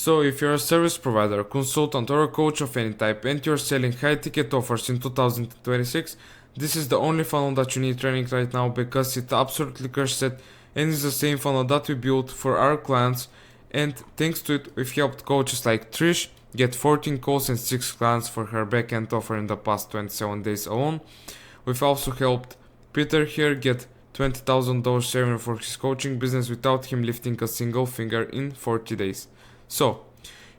So if you're a service provider, consultant or a coach of any type and you're selling high ticket offers in 2026, this is the only funnel that you need training right now because it absolutely crushes it and is the same funnel that we built for our clients, and thanks to it we've helped coaches like Trish get 14 calls and 6 clients for her backend offer in the past 27 days alone. We've also helped Peter here get $20,000 revenue for his coaching business without him lifting a single finger in 40 days. So,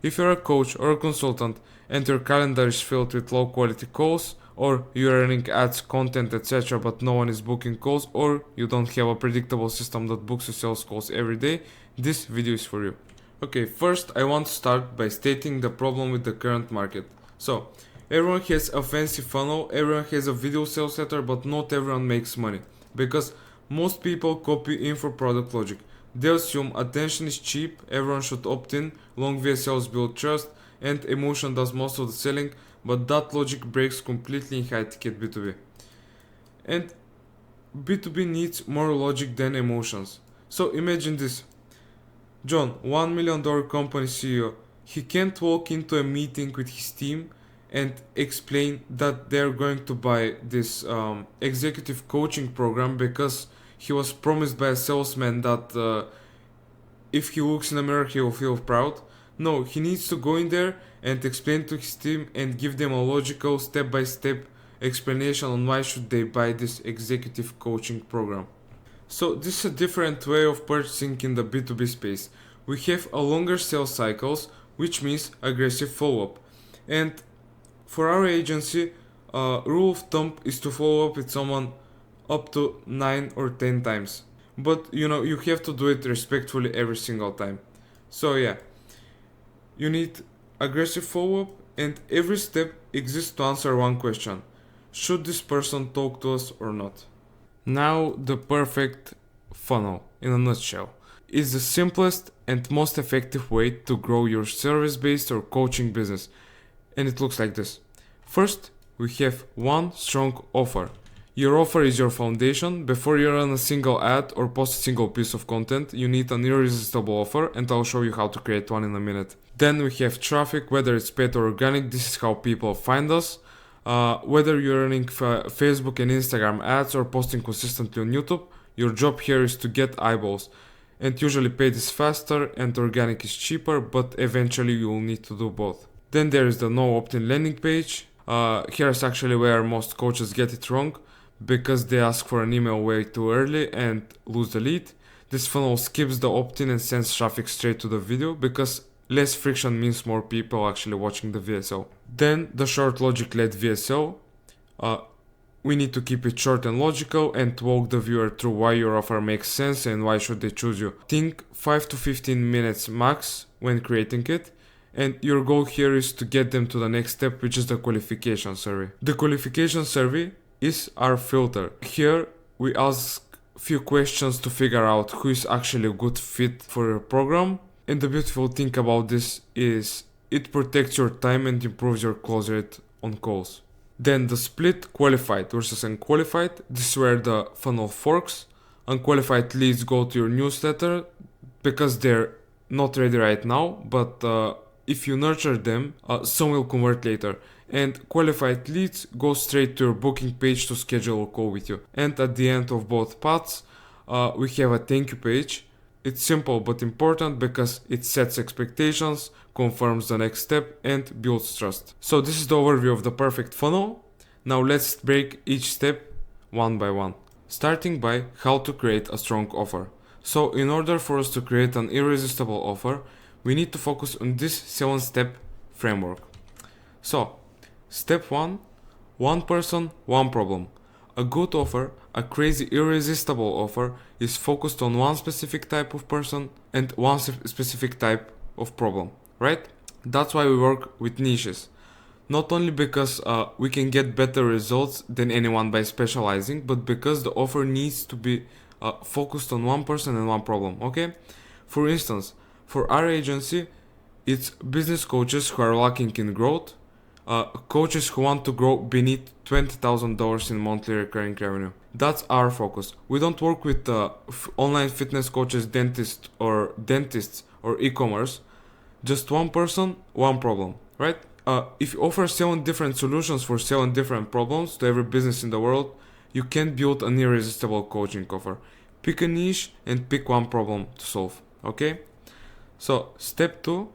if you're a coach or a consultant and your calendar is filled with low quality calls, or you're running ads, content, etc., but no one is booking calls, or you don't have a predictable system that books you sales calls every day, this video is for you. Okay, first I want to start by stating the problem with the current market. So, everyone has a fancy funnel, everyone has a video sales letter, but not everyone makes money. Because most people copy info product logic. They assume attention is cheap, everyone should opt in, long VSLs build trust, and emotion does most of the selling, but that logic breaks completely in high ticket B2B. And B2B needs more logic than emotions. So imagine this. John, $1 million company CEO, he can't walk into a meeting with his team and explain that they're going to buy this executive coaching program because he was promised by a salesman that if he looks in the mirror he will feel proud. No, he needs to go in there and explain to his team and give them a logical step-by-step explanation on why should they buy this executive coaching program. So this is a different way of purchasing in the B2B space. We have a longer sales cycles, which means aggressive follow-up. And for our agency, rule of thumb is to follow up with someone up to 9 or 10 times. But you have to do it respectfully every single time. So yeah, you need aggressive follow-up, and every step exists to answer one question. Should this person talk to us or not? Now the perfect funnel in a nutshell is the simplest and most effective way to grow your service-based or coaching business, and it looks like this. First, we have one strong offer. Your offer is your foundation. Before you run a single ad or post a single piece of content, you need an irresistible offer, and I'll show you how to create one in a minute. Then we have traffic, whether it's paid or organic. This is how people find us. Whether you're running Facebook and Instagram ads or posting consistently on YouTube, your job here is to get eyeballs. And usually paid is faster and organic is cheaper, but eventually you will need to do both. Then there is the no opt-in landing page. Here's actually where most coaches get it wrong, because they ask for an email way too early and lose the lead. This funnel skips the opt-in and sends traffic straight to the video, because less friction means more people actually watching the VSL. Then the short logic led VSL. We need to keep it short and logical and walk the viewer through why your offer makes sense and why should they choose you. Think 5 to 15 minutes max when creating it, and your goal here is to get them to the next step, which is the qualification survey. The qualification survey is our filter. Here we ask few questions to figure out who is actually a good fit for your program. And the beautiful thing about this is it protects your time and improves your close rate on calls. Then the split qualified versus unqualified. This is where the funnel forks. Unqualified leads go to your newsletter because they're not ready right now, but if you nurture them, some will convert later. And qualified leads go straight to your booking page to schedule a call with you. And at the end of both paths, we have a thank you page. It's simple but important because it sets expectations, confirms the next step, and builds trust. So this is the overview of the perfect funnel. Now let's break each step one by one. Starting by how to create a strong offer. So in order for us to create an irresistible offer, we need to focus on this 7-step framework. So, step 1, one person, one problem. A good offer, a crazy irresistible offer, is focused on one specific type of person and one specific type of problem, right? That's why we work with niches. Not only because we can get better results than anyone by specializing, but because the offer needs to be focused on one person and one problem, okay? For instance, for our agency, it's business coaches who are lacking in growth, coaches who want to grow beneath $20,000 in monthly recurring revenue. That's our focus. We don't work with online fitness coaches, dentists or e-commerce, Just one person, one problem, right? If you offer 7 different solutions for 7 different problems to every business in the world, you can build an irresistible coaching offer. Pick a niche and pick one problem to solve. Okay? So step 2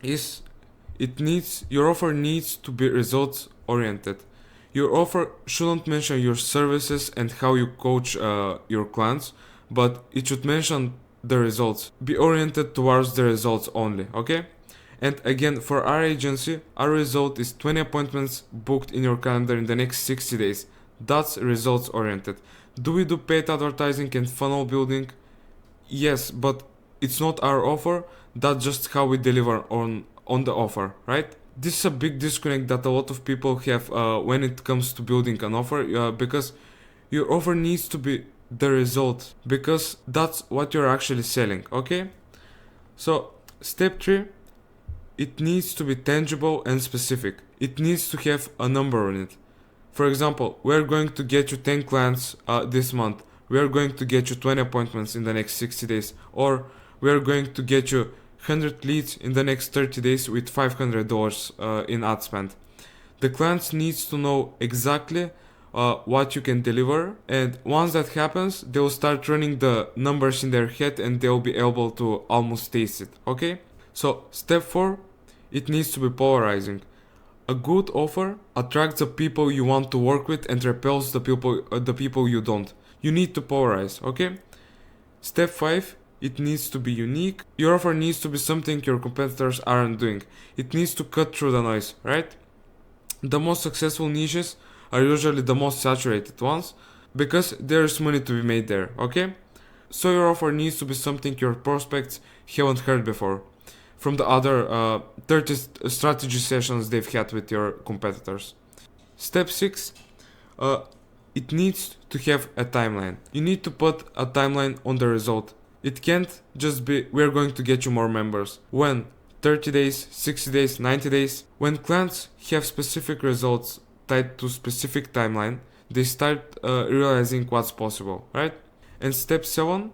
is your offer needs to be results oriented. Your offer shouldn't mention your services and how you coach your clients, but it should mention the results. Be oriented towards the results only, okay? And again, for our agency, our result is 20 appointments booked in your calendar in the next 60 days. That's results oriented. Do we do paid advertising and funnel building? Yes, but it's not our offer. That's just how we deliver on the offer, right? This is a big disconnect that a lot of people have when it comes to building an offer, because your offer needs to be the result, because that's what you're actually selling, okay? So step 3, it needs to be tangible and specific. It needs to have a number on it. For example, we're going to get you 10 clients this month. We're going to get you 20 appointments in the next 60 days. Or we're going to get you 100 leads in the next 30 days with $500 in ad spend. The clients needs to know exactly what you can deliver, and once that happens, they'll start running the numbers in their head and they'll be able to almost taste it, okay? So step 4, it needs to be polarizing. A good offer attracts the people you want to work with and repels the people you don't. You need to polarize, okay? Step 5, it needs to be unique. Your offer needs to be something your competitors aren't doing. It needs to cut through the noise, right? The most successful niches are usually the most saturated ones because there's money to be made there, okay? So your offer needs to be something your prospects haven't heard before from the other 30 strategy sessions they've had with your competitors. Step 6, it needs to have a timeline. You need to put a timeline on the result. It can't just be, we're going to get you more members. When? 30 days, 60 days, 90 days. When clients have specific results tied to specific timeline, they start realizing what's possible, right? And step 7,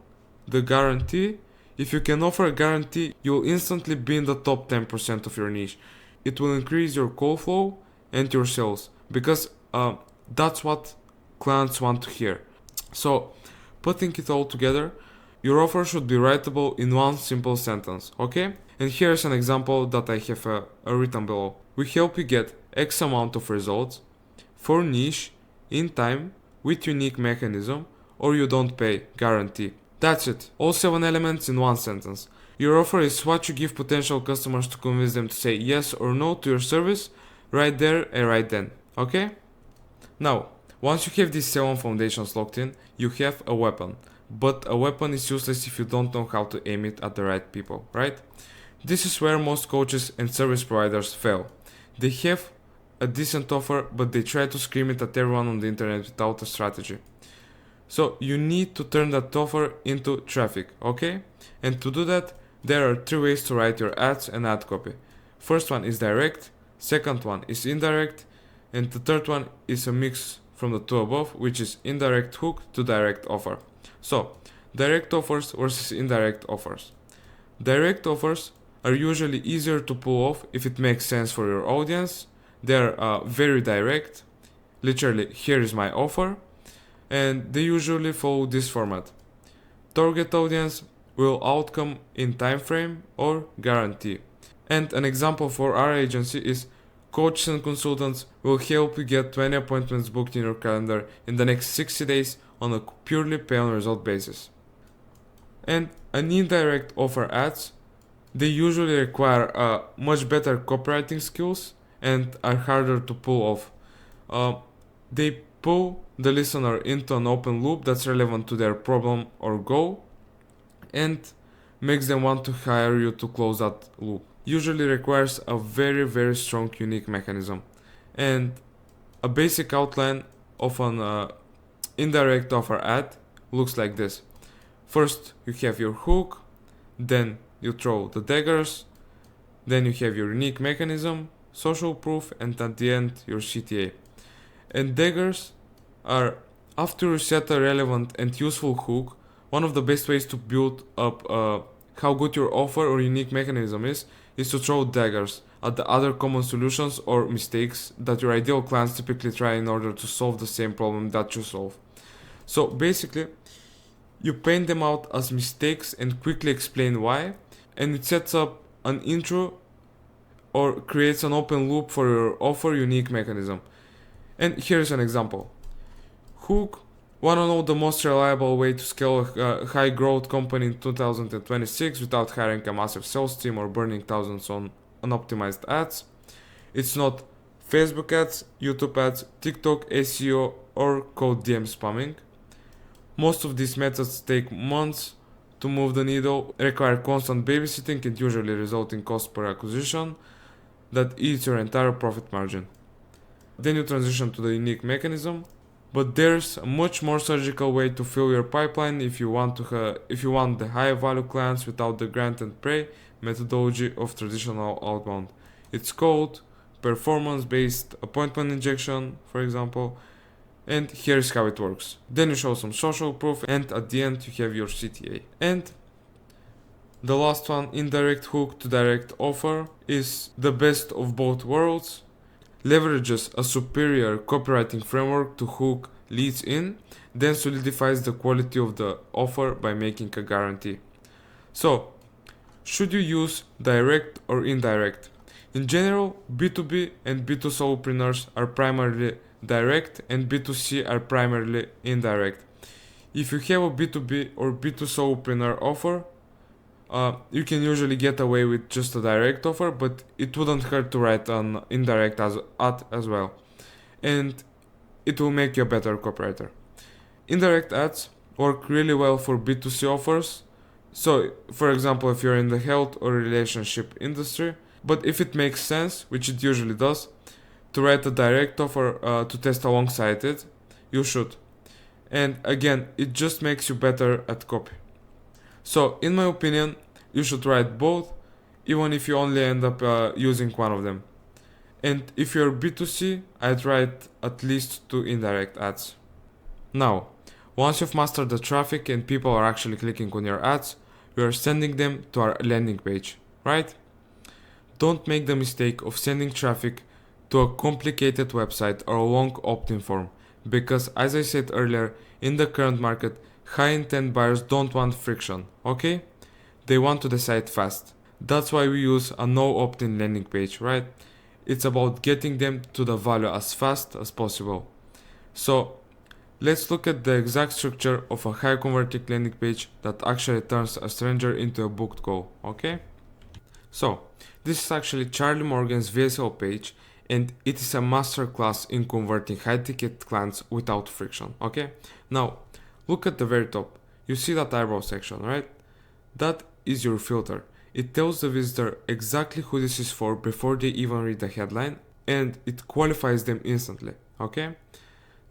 the guarantee. If you can offer a guarantee, you'll instantly be in the top 10% of your niche. It will increase your call flow and your sales because that's what clients want to hear. So, putting it all together, your offer should be writable in one simple sentence, okay? And here's an example that I have written below. We help you get X amount of results for niche, in time, with unique mechanism, or you don't pay, guarantee. That's it. All 7 elements in one sentence. Your offer is what you give potential customers to convince them to say yes or no to your service right there and right then, okay? Now, once you have these 7 foundations locked in, you have a weapon. But a weapon is useless if you don't know how to aim it at the right people, right? This is where most coaches and service providers fail. They have a decent offer, but they try to scream it at everyone on the internet without a strategy. So you need to turn that offer into traffic, okay? And to do that, there are 3 ways to write your ads and ad copy. First one is direct, second one is indirect, and the third one is a mix from the 2 above, which is indirect hook to direct offer. So, direct offers versus indirect offers. Direct offers are usually easier to pull off if it makes sense for your audience. They're very direct, literally, here is my offer, and they usually follow this format. Target audience will outcome in time frame or guarantee. And an example for our agency is coaches and consultants will help you get 20 appointments booked in your calendar in the next 60 days on a purely pay-on-result basis. And an indirect offer ads, they usually require much better copywriting skills and are harder to pull off. They pull the listener into an open loop that's relevant to their problem or goal and makes them want to hire you to close that loop. Usually requires a very, very strong unique mechanism. And a basic outline of an indirect offer ad looks like this. First, you have your hook, then you throw the daggers, then you have your unique mechanism, social proof, and at the end, your CTA. And daggers are, after you set a relevant and useful hook, one of the best ways to build up a how good your offer or unique mechanism is to throw daggers at the other common solutions or mistakes that your ideal clients typically try in order to solve the same problem that you solve. So basically, you paint them out as mistakes and quickly explain why, and it sets up an intro or creates an open loop for your offer unique mechanism. And here's an example. Hook, wanna know the most reliable way to scale a high growth company in 2026 without hiring a massive sales team or burning thousands on unoptimized ads? It's not Facebook ads, YouTube ads, TikTok, SEO, or cold DM spamming. Most of these methods take months to move the needle, require constant babysitting, and usually result in cost per acquisition that eats your entire profit margin. Then you transition to the unique mechanism, but there's a much more surgical way to fill your pipeline if you want the high value clients without the grant and pray methodology of traditional outbound. It's called performance based appointment injection, for example. And here's how it works. Then you show some social proof, and at the end you have your CTA. And the last one, indirect hook to direct offer, is the best of both worlds. Leverages a superior copywriting framework to hook leads in, then solidifies the quality of the offer by making a guarantee. So, should you use direct or indirect? In general, B2B and B2 solopreneurs are primarily direct and B2C are primarily indirect. If you have a B2B or B2 solopreneur offer, you can usually get away with just a direct offer, but it wouldn't hurt to write an indirect ad as well. And it will make you a better copywriter. Indirect ads work really well for B2C offers. So, for example, if you're in the health or relationship industry, but if it makes sense, which it usually does, to write a direct offer to test alongside it, you should. And again, it just makes you better at copy. So, in my opinion, you should write both, even if you only end up using one of them. And if you're B2C, I'd write at least 2 indirect ads. Now, once you've mastered the traffic and people are actually clicking on your ads, you are sending them to our landing page, right? Don't make the mistake of sending traffic to a complicated website or a long opt-in form, because as I said earlier, in the current market, high intent buyers don't want friction, okay? They want to decide fast. That's why we use a no opt-in landing page, right? It's about getting them to the value as fast as possible. So let's look at the exact structure of a high converting landing page that actually turns a stranger into a booked call, okay? So this is actually Charlie Morgan's VSL page, and it is a masterclass in converting high ticket clients without friction, okay? Now look at the very top. You see that eyebrow section, right? That is your filter. It tells the visitor exactly who this is for before they even read the headline, and it qualifies them instantly, okay?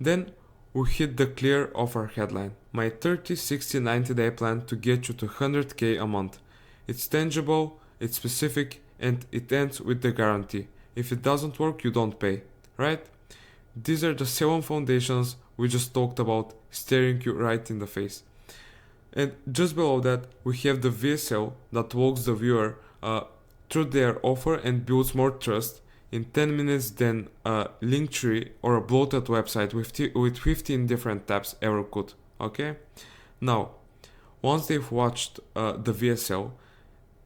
Then we hit the clear offer headline. My 30, 60, 90 day plan to get you to 100k a month. It's tangible, it's specific, and it ends with the guarantee. If it doesn't work, you don't pay, right? These are the 7 foundations we just talked about, staring you right in the face. And just below that, we have the VSL that walks the viewer through their offer and builds more trust in 10 minutes than a link tree or a bloated website with 15 different tabs ever could, okay? Now, once they've watched the VSL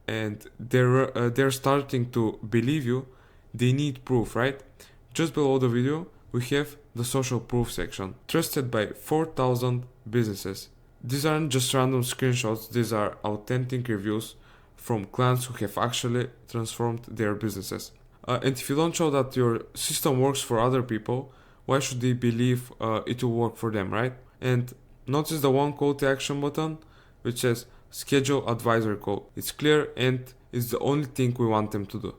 and they're starting to believe you, they need proof, right? Just below the video, we have the social proof section, trusted by 4,000 businesses. These aren't just random screenshots, these are authentic reviews from clients who have actually transformed their businesses. And if you don't show that your system works for other people, why should they believe it will work for them, right? And notice the one call to action button, which says schedule advisory call. It's clear and it's the only thing we want them to do.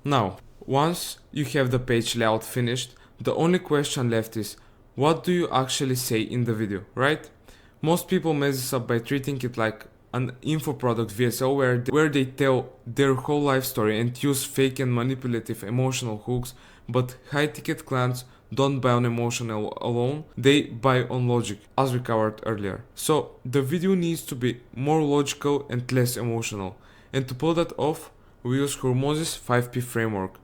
Now, once you have the page layout finished, the only question left is, what do you actually say in the video, right? Most people mess this up by treating it like an info product VSL where they tell their whole life story and use fake and manipulative emotional hooks, but high ticket clients don't buy on emotion alone, they buy on logic, as we covered earlier. So the video needs to be more logical and less emotional. And to pull that off, we use Hormozy's 5P framework.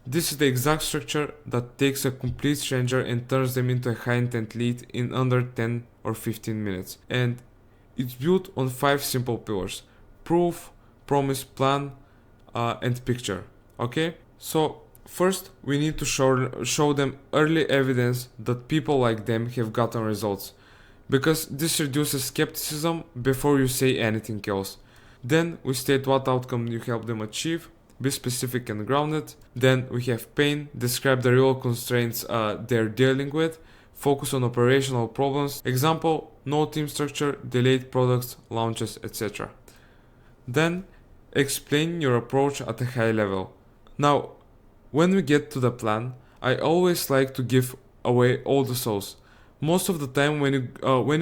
This is the exact structure that takes a complete stranger and turns them into a high intent lead in under 10 or 15 minutes. And it's built on 5 simple pillars: proof, promise, plan, and picture. Okay? So first we need to show them early evidence that people like them have gotten results, because this reduces skepticism before you say anything else. Then we state what outcome you help them achieve, be specific and grounded. Then we have pain, describe the real constraints they're dealing with, focus on operational problems, example, no team structure, delayed products, launches, etc. Then explain your approach at a high level. Now, when we get to the plan, I always like to give away all the sauce. Most of the time when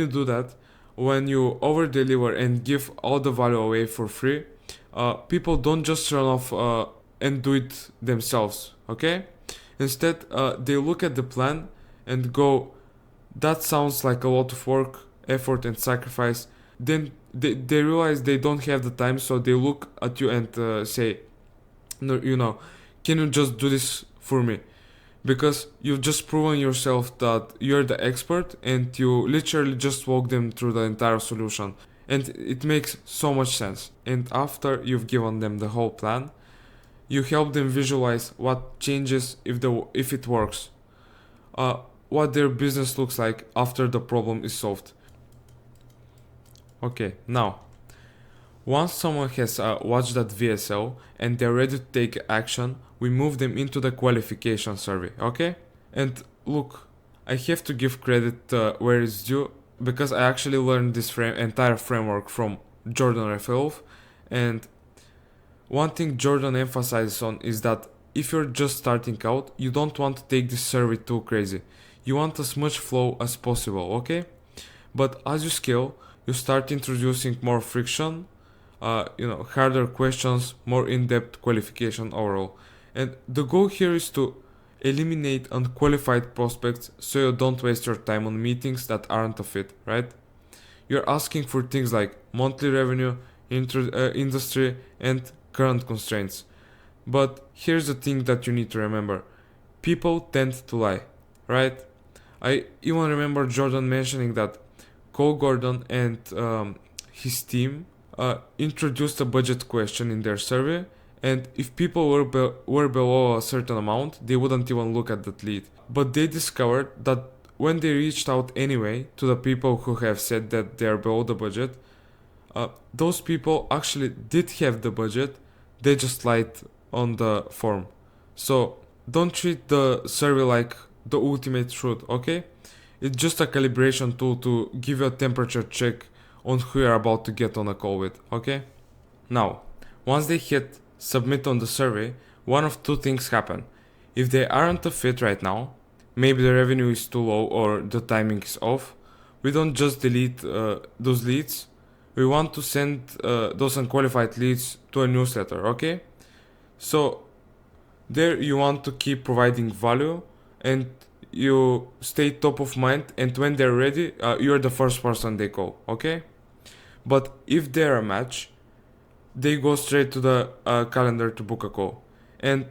you do that, when you over deliver and give all the value away for free, people don't just run off and do it themselves, okay? Instead, they look at the plan and go, that sounds like a lot of work, effort and sacrifice. Then they realize they don't have the time, so they look at you and say, no, can you just do this for me? Because you've just proven yourself that you're the expert and you literally just walk them through the entire solution. And it makes so much sense. And after you've given them the whole plan, you help them visualize what changes if it works, what their business looks like after the problem is solved. Okay, now, once someone has watched that VSL and they're ready to take action, we move them into the qualification survey, okay? And look, I have to give credit where it's due, because I actually learned this entire framework from Jordan Rafaelov. And one thing Jordan emphasizes on is that if you're just starting out, you don't want to take this survey too crazy. You want as much flow as possible, okay? But as you scale, you start introducing more friction, harder questions, more in-depth qualification overall. And the goal here is to eliminate unqualified prospects so you don't waste your time on meetings that aren't a fit, right? You're asking for things like monthly revenue, industry, and current constraints. But here's the thing that you need to remember. People tend to lie, right? I even remember Jordan mentioning that Cole Gordon and his team introduced a budget question in their survey, and if people were below a certain amount, they wouldn't even look at that lead. But they discovered that when they reached out anyway to the people who have said that they are below the budget, those people actually did have the budget, they just lied on the form. So don't treat the survey like the ultimate truth, okay? It's just a calibration tool to give you a temperature check on who you're about to get on a call with, okay? Now, once they hit submit on the survey, one of two things happen. If they aren't a fit right now, maybe the revenue is too low or the timing is off, we don't just delete those leads. We want to send those unqualified leads to a newsletter, okay? So there you want to keep providing value and you stay top of mind, and when they're ready, you're the first person they call, okay? But if they're a match, they go straight to the calendar to book a call. And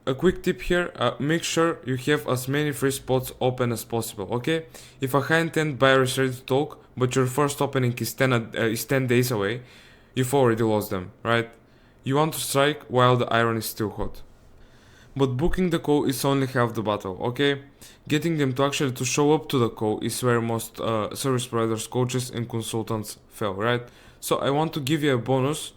a quick tip here, make sure you have as many free spots open as possible, okay? If a high intent buyer is ready to talk, but your first opening is 10 days away, you've already lost them, right? You want to strike while the iron is still hot. But booking the call is only half the battle, okay? Getting them to show up to the call is where most service providers, coaches and consultants fail, right? So I want to give you a bonus.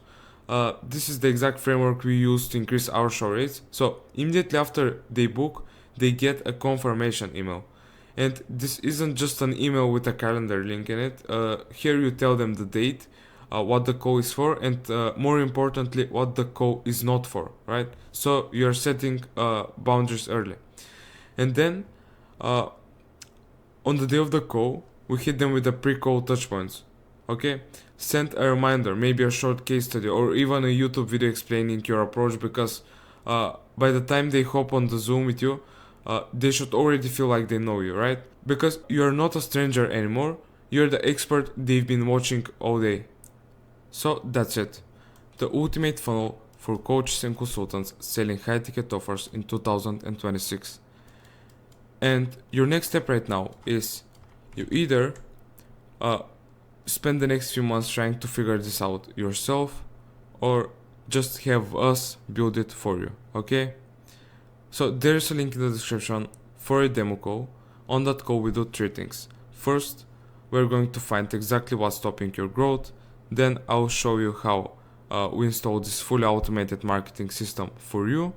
This is the exact framework we use to increase our show rates. So immediately after they book, they get a confirmation email. And this isn't just an email with a calendar link in it. Here you tell them the date, what the call is for, and more importantly, what the call is not for, right? So you're setting boundaries early. And then on the day of the call, we hit them with the pre-call touchpoints. Okay, send a reminder, maybe a short case study or even a YouTube video explaining your approach, because by the time they hop on the Zoom with you, they should already feel like they know you, right? Because you're not a stranger anymore, you're the expert they've been watching all day. So that's it. The ultimate funnel for coaches and consultants selling high ticket offers in 2026. And your next step right now is you either spend the next few months trying to figure this out yourself, or just have us build it for you, okay? So there's a link in the description for a demo call. On that call we do three things. First, we're going to find exactly what's stopping your growth. Then I'll show you how we install this fully automated marketing system for you.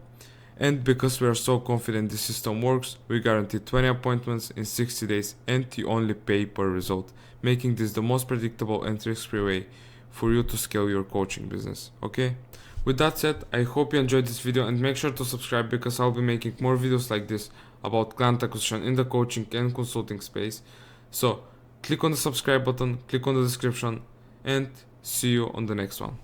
And because we are so confident this system works, we guarantee 20 appointments in 60 days and you only pay per result, making this the most predictable and risk-free way for you to scale your coaching business, okay? With that said, I hope you enjoyed this video and make sure to subscribe because I'll be making more videos like this about client acquisition in the coaching and consulting space. So click on the subscribe button, click on the description, and see you on the next one.